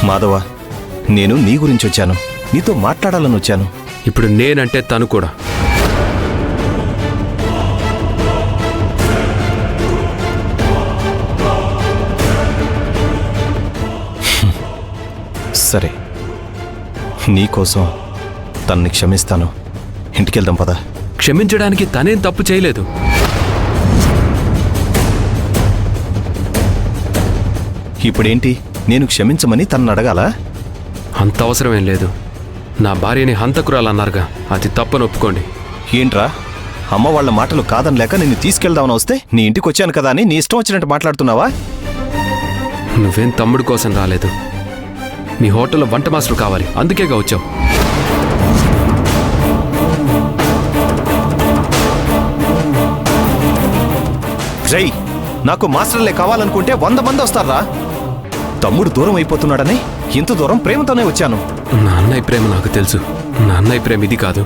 మాధవ, నేను నీ గురించి వచ్చాను, నీతో మాట్లాడాలని వచ్చాను. ఇప్పుడు నేనంటే తను కూడా. సరే, నీకోసం తన్ని క్షమిస్తాను. ఇంటికెళ్దాం పద. క్షమించడానికి తనేం తప్పు చేయలేదు. ఇప్పుడేంటి, నేను క్షమించమని తనను అడగాలా? అంత అవసరమేం లేదు. నా భార్యని హంతకురాలన్నారుగా, అది తప్పని ఒప్పుకోండి. ఏంట్రా, అమ్మ వాళ్ళ మాటలు కాదనలేక నిన్ను తీసుకెళ్దామని వస్తే నీ ఇంటికి వచ్చాను కదా అని నీ ఇష్టం వచ్చినట్టు మాట్లాడుతున్నావా? నువ్వేం తమ్ముడు కోసం రాలేదు. మీ హోటల్లో వంట మాస్టర్ కావాలి, అందుకేగా వచ్చావు. జై, నాకు మాస్టర్లే కావాలనుకుంటే 100 మంది వస్తారా? తమ్ముడు దూరం అయిపోతున్నాడని ఇంత దూరం ప్రేమతోనే వచ్చాను. నా అన్నయ్య ప్రేమ నాకు తెలుసు. నా అన్నయ్య ప్రేమ ఇది కాదు.